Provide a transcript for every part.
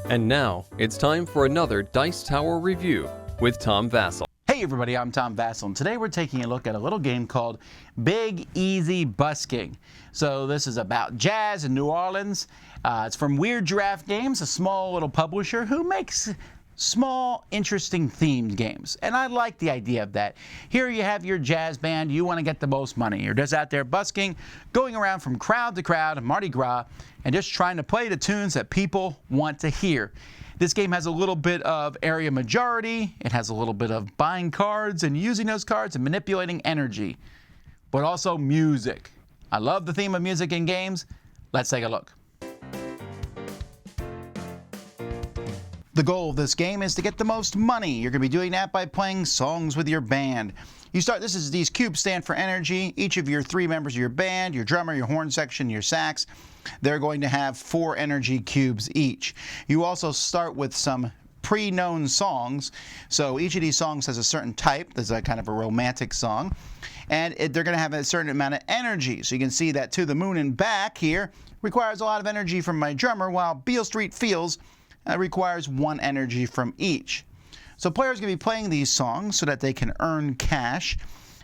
And now, it's time for another Dice Tower review with Tom Vasel. Hey everybody, I'm Tom Vasel, and today we're taking a look at a little game called Big Easy Busking. So this is about jazz in New Orleans. It's from Weird Giraffe Games, a small little publisher who makes small, interesting themed games. And I like the idea of that. Here you have your jazz band, you want to get the most money. You're just out there busking, going around from crowd to crowd, Mardi Gras, and just trying to play the tunes that people want to hear. This game has a little bit of area majority, it has a little bit of buying cards and using those cards and manipulating energy, but also music. I love the theme of music in games. Let's take a look. The goal of this game is to get the most money. You're going to be doing that by playing songs with your band. These cubes stand for energy. Each of your three members of your band, your drummer, your horn section, your sax, they're going to have 4 energy cubes each. You also start with some pre-known songs. So each of these songs has a certain type. There's a kind of a romantic song. And they're going to have a certain amount of energy. So you can see that To the Moon and Back here requires a lot of energy from my drummer, while Beale Street Feels requires 1 energy from each. So players are going to be playing these songs so that they can earn cash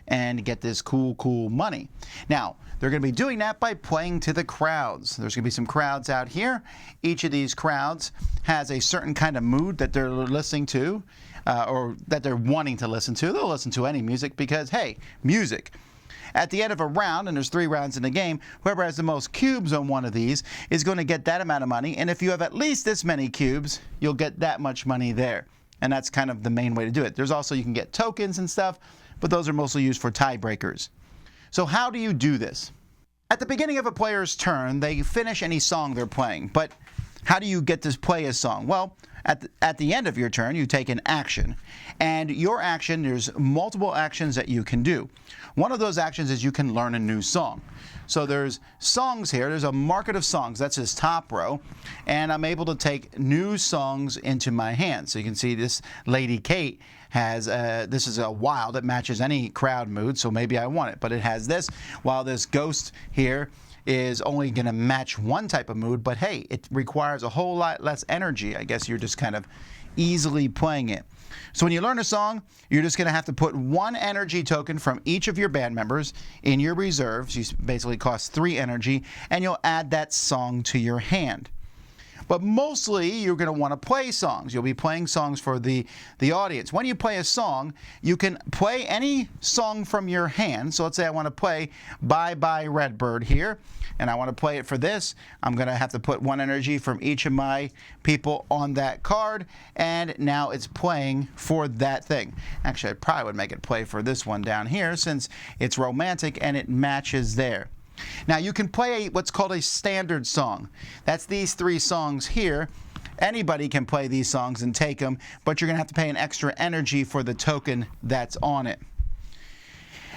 and get this cool money. Now, they're going to be doing that by playing to the crowds. There's going to be some crowds out here. Each of these crowds has a certain kind of mood that they're listening to, or that they're wanting to listen to. They'll listen to any music because, hey, music. At the end of a round, and there's 3 rounds in the game, whoever has the most cubes on one of these is going to get that amount of money. And if you have at least this many cubes, you'll get that much money there. And that's kind of the main way to do it. There's also, you can get tokens and stuff, but those are mostly used for tiebreakers. So how do you do this? At the beginning of a player's turn, they finish any song they're playing. But how do you get to play a song? Well, at the end of your turn, you take an action. And your action, there's multiple actions that you can do. One of those actions is you can learn a new song. So there's songs here. There's a market of songs. That's this top row. And I'm able to take new songs into my hands. So you can see this Lady Kate has, this is a wild. It matches any crowd mood, so maybe I want it. But it has this, while this Ghost here is only going to match one type of mood, but hey, it requires a whole lot less energy. I guess you're just kind of easily playing it. So when you learn a song, you're just going to have to put 1 energy token from each of your band members in your reserves. You basically cost 3 energy, and you'll add that song to your hand. But mostly, you're going to want to play songs. You'll be playing songs for the audience. When you play a song, you can play any song from your hand. So let's say I want to play Bye Bye Redbird here, and I want to play it for this. I'm going to have to put 1 energy from each of my people on that card, and now it's playing for that thing. Actually, I probably would make it play for this one down here since it's romantic and it matches there. Now you can play what's called a standard song. That's these 3 songs here. Anybody can play these songs and take them, but you're going to have to pay an extra energy for the token that's on it.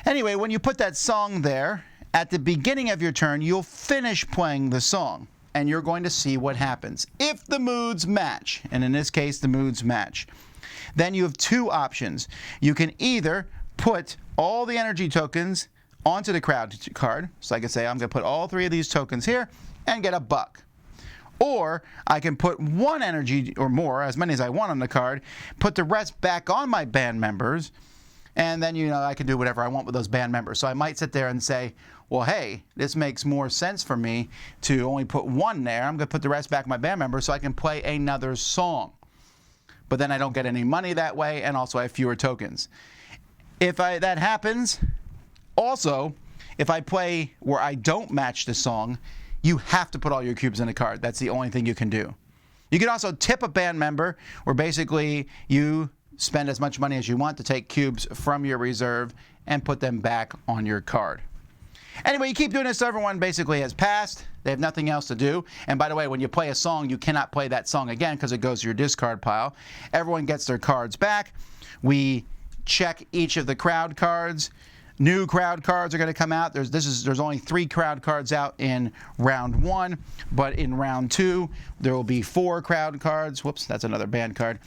Anyway, when you put that song there, at the beginning of your turn, you'll finish playing the song, and you're going to see what happens. If the moods match, and in this case the moods match, then you have 2 options. You can either put all the energy tokens onto the crowd card. So I can say I'm going to put all 3 of these tokens here and get $1. Or I can put 1 energy or more, as many as I want on the card, put the rest back on my band members, and then I can do whatever I want with those band members. So I might sit there and say, well, hey, this makes more sense for me to only put 1 there. I'm going to put the rest back on my band members so I can play another song. But then I don't get any money that way, and also I have fewer tokens. If that happens, also, if I play where I don't match the song, you have to put all your cubes in the card. That's the only thing you can do. You can also tip a band member, where basically you spend as much money as you want to take cubes from your reserve and put them back on your card. Anyway, you keep doing this so everyone basically has passed. They have nothing else to do. And by the way, when you play a song, you cannot play that song again because it goes to your discard pile. Everyone gets their cards back. We check each of the crowd cards. New crowd cards are going to come out. There's only 3 crowd cards out in round 1, but in round 2 there will be 4 crowd cards. Whoops, that's another band card.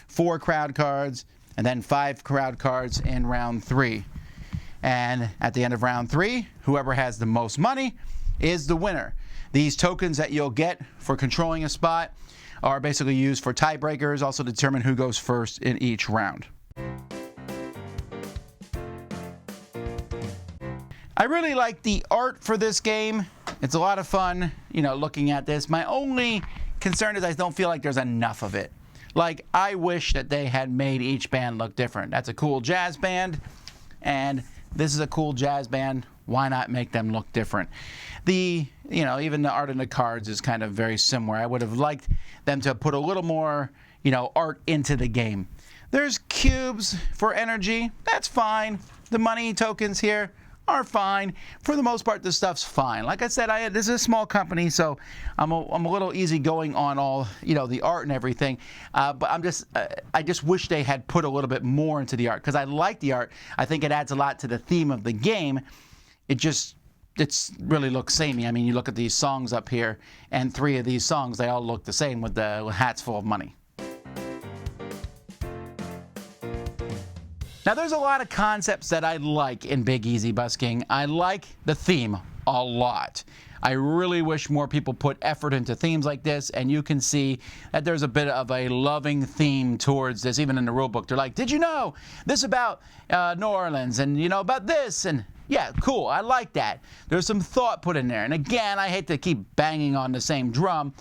4 crowd cards, and then 5 crowd cards in round 3. And at the end of round 3, whoever has the most money is the winner. These tokens that you'll get for controlling a spot are basically used for tiebreakers, also determine who goes first in each round. I really like the art for this game. It's a lot of fun, looking at this. My only concern is I don't feel like there's enough of it. Like, I wish that they had made each band look different. That's a cool jazz band, and this is a cool jazz band. Why not make them look different? Even the art in the cards is kind of very similar. I would have liked them to put a little more, art into the game. There's cubes for energy. That's fine. The money tokens here are fine. For the most part, this stuff's fine. Like I said, this is a small company, so I'm a little easygoing on all, the art and everything. But I just wish they had put a little bit more into the art, because I like the art. I think it adds a lot to the theme of the game. It really looks samey. I mean, you look at these songs up here, and 3 of these songs, they all look the same with the hats full of money. Now, there's a lot of concepts that I like in Big Easy Busking. I like the theme a lot. I really wish more people put effort into themes like this, and you can see that there's a bit of a loving theme towards this, even in the rule book. They're like, did you know this about New Orleans, and about this, and yeah, cool, I like that. There's some thought put in there, and again, I hate to keep banging on the same drum,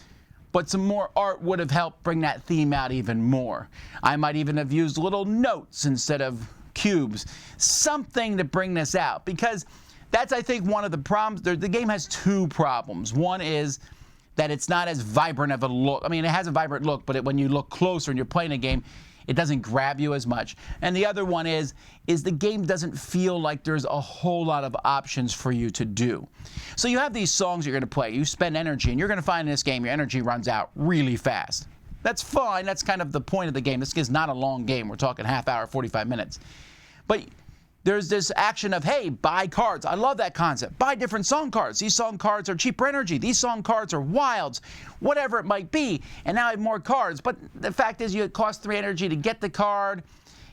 but some more art would have helped bring that theme out even more. I might even have used little notes instead of cubes, something to bring this out, because that's, I think, one of the problems. The game has 2 problems. One is that it's not as vibrant of a look. I mean, it has a vibrant look, but when you look closer and you're playing a game, it doesn't grab you as much. And the other one is the game doesn't feel like there's a whole lot of options for you to do. So you have these songs you're going to play. You spend energy, and you're going to find in this game your energy runs out really fast. That's fine. That's kind of the point of the game. This is not a long game. We're talking half hour, 45 minutes. But there's this action of, hey, buy cards. I love that concept. Buy different song cards. These song cards are cheaper energy. These song cards are wilds, whatever it might be. And now I have more cards. But the fact is, it costs 3 energy to get the card.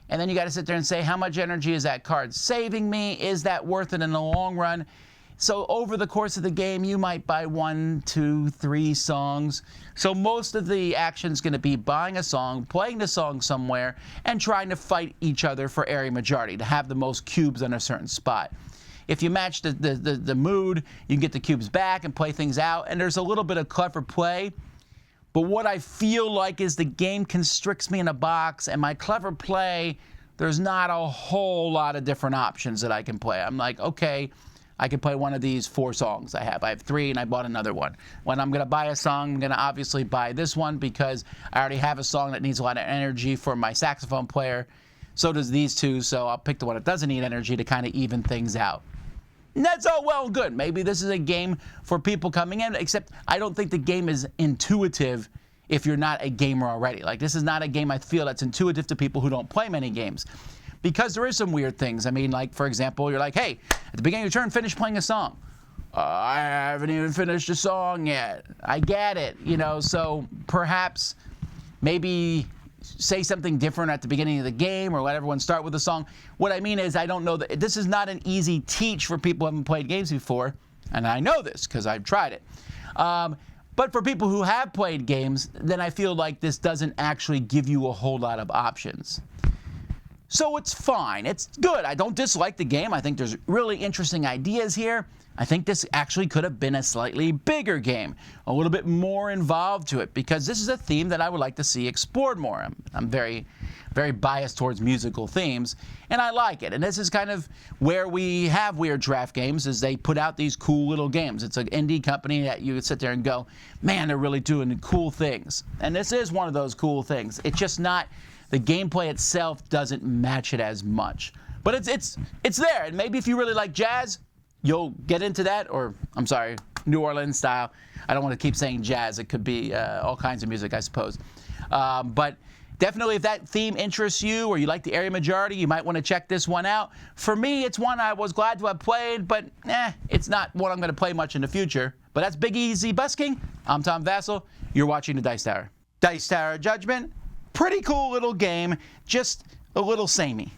And then you got to sit there and say, how much energy is that card saving me? Is that worth it in the long run? So over the course of the game, you might buy 1, 2, 3 songs. So most of the action is going to be buying a song, playing the song somewhere, and trying to fight each other for area majority, to have the most cubes on a certain spot. If you match the mood, you can get the cubes back and play things out, and there's a little bit of clever play. But what I feel like is the game constricts me in a box, and my clever play, there's not a whole lot of different options that I can play. I'm like, okay, I could play one of these 4 songs I have. I have 3, and I bought another one. When I'm going to buy a song, I'm going to obviously buy this one, because I already have a song that needs a lot of energy for my saxophone player. So does these 2, so I'll pick the one that doesn't need energy to kind of even things out. And that's all well and good. Maybe this is a game for people coming in, except I don't think the game is intuitive if you're not a gamer already. Like, this is not a game I feel that's intuitive to people who don't play many games. Because there is some weird things. I mean, like, for example, you're like, hey, at the beginning of your turn, finish playing a song. I haven't even finished a song yet. I get it, so perhaps maybe say something different at the beginning of the game, or let everyone start with a song. What I mean is, I don't know that this is not an easy teach for people who haven't played games before, and I know this because I've tried it. But for people who have played games, then I feel like this doesn't actually give you a whole lot of options. So it's fine. It's good. I don't dislike the game. I think there's really interesting ideas here. I think this actually could have been a slightly bigger game, a little bit more involved to it, because this is a theme that I would like to see explored more. I'm very, very biased towards musical themes, and I like it. And this is kind of where we have Weird Draft Games, is they put out these cool little games. It's an indie company that you would sit there and go, man, they're really doing cool things. And this is one of those cool things. It's just not... The gameplay itself doesn't match it as much. But it's there, and maybe if you really like jazz, you'll get into that, or, I'm sorry, New Orleans style. I don't want to keep saying jazz. It could be all kinds of music, I suppose. But definitely, if that theme interests you, or you like the area majority, you might want to check this one out. For me, it's one I was glad to have played, but it's not one I'm going to play much in the future. But that's Big Easy Busking. I'm Tom Vasel. You're watching the Dice Tower. Dice Tower Judgment. Pretty cool little game, just a little samey.